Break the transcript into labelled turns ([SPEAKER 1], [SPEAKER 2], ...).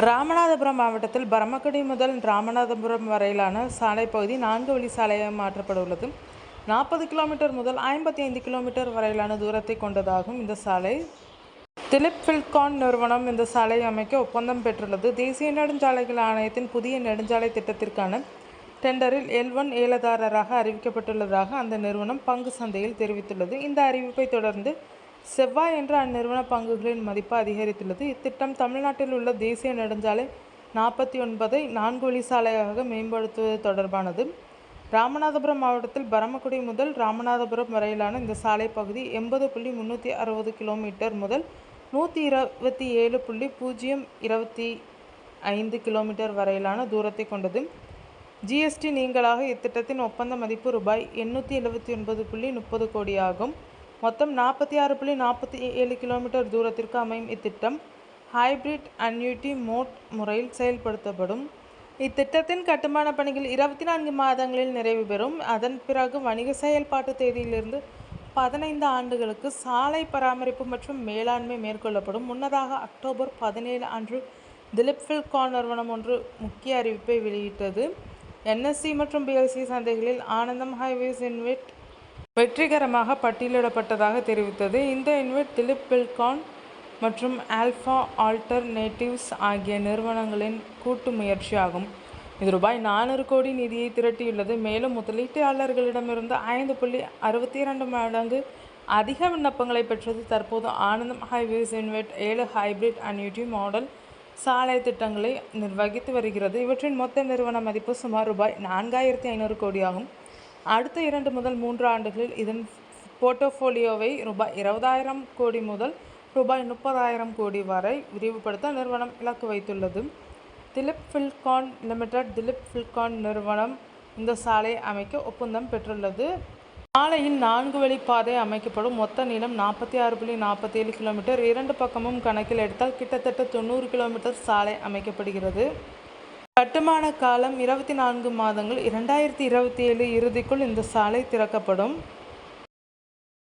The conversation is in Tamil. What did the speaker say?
[SPEAKER 1] ராமநாதபுரம் மாவட்டத்தில் பரமக்குடி முதல் ராமநாதபுரம் வரையிலான சாலை பகுதி 4 வழி சாலையாக மாற்றப்பட உள்ளது. 40 கிலோமீட்டர் முதல் 55 கிலோமீட்டர் வரையிலான தூரத்தை கொண்டதாகும். இந்த சாலை திலீப் பில்கான் நிறுவனம் இந்த சாலை அமைக்க ஒப்பந்தம் பெற்றுள்ளது. தேசிய நெடுஞ்சாலைகள் ஆணையத்தின் புதிய நெடுஞ்சாலை திட்டத்திற்கான டெண்டரில் L1 ஏலதாரராக அறிவிக்கப்பட்டுள்ளதாக அந்த நிறுவனம் பங்கு சந்தையில் தெரிவித்துள்ளது. இந்த அறிவிப்பை தொடர்ந்து செவ்வாயன்று அந்நிறுவன பங்குகளின் மதிப்பு அதிகரித்துள்ளது. இத்திட்டம் தமிழ்நாட்டில் உள்ள தேசிய நெடுஞ்சாலை 49ஐ 4 வழி சாலையாக மேம்படுத்துவது தொடர்பானது. ராமநாதபுரம் மாவட்டத்தில் பரமக்குடி முதல் ராமநாதபுரம் வரையிலான இந்த சாலை பகுதி 80.360 கிலோமீட்டர் முதல் 120.025 கிலோமீட்டர் வரையிலான தூரத்தை கொண்டது. ஜிஎஸ்டி நீங்கலாக இத்திட்டத்தின் ஒப்பந்த மதிப்பு ரூபாய் 879.30 கோடி ஆகும். மொத்தம் 46.47 கிலோமீட்டர் தூரத்திற்கு அமையும் இத்திட்டம் ஹைபிரிட் அன்யூட்டி மோட் முறையில் செயல்படுத்தப்படும். இத்திட்டத்தின் கட்டுமான பணிகள் 24 மாதங்களில் நிறைவு பெறும். அதன் பிறகு வணிக செயல்பாட்டு தேதியிலிருந்து 15 ஆண்டுகளுக்கு சாலை பராமரிப்பு மற்றும் மேலாண்மை மேற்கொள்ளப்படும். முன்னதாக அக்டோபர் 17 அன்று திலீப் பில்கான் நிறுவனம் ஒன்று முக்கிய அறிவிப்பை வெளியிட்டது. NSE மற்றும் BSE சந்தைகளில் ஆனந்தம் ஹைவேஸ் இன்வெட் வெற்றிகரமாக பட்டியலிடப்பட்டதாக தெரிவித்தது. இந்த இன்வெட் திலீப் பில்கான் மற்றும் ஆல்ஃபா ஆல்டர்னேட்டிவ்ஸ் ஆகிய நிறுவனங்களின் கூட்டு முயற்சியாகும். இது ரூபாய் 400 கோடி நிதியை திரட்டியுள்ளது. மேலும் முதலீட்டாளர்களிடமிருந்து 5.62 மடங்கு அதிக விண்ணப்பங்களை பெற்றது. தற்போது ஆனந்தம் highways invite 7 hybrid annuity model சாலை திட்டங்களை நிர்வகித்து வருகிறது. இவற்றின் மொத்த நிறுவன மதிப்பு சுமார் ரூபாய் 4500 கோடி ஆகும். அடுத்த 2 முதல் 3 ஆண்டுகளில் இதன் போர்ட்ஃபோலியோவை ரூபாய் 20,000 கோடி முதல் ரூபாய் 30,000 கோடி வரை விரிவுபடுத்த நிறுவனம் இலக்கு வைத்துள்ளது. திலீப் பில்கான் லிமிடெட் திலீப் பில்கான் நிறுவனம் இந்த சாலை அமைக்க ஒப்பந்தம் பெற்றுள்ளது. சாலையில் 4 வழி பாதை அமைக்கப்படும். மொத்த நீளம் 46.47 கிலோமீட்டர். 2 பக்கமும் கணக்கில் எடுத்தால் கிட்டத்தட்ட 90 கிலோமீட்டர் சாலை அமைக்கப்படுகிறது. கட்டுமான காலம் 24 மாதங்கள். 2027 இறுதிக்குள் இந்த சாலை திறக்கப்படும்.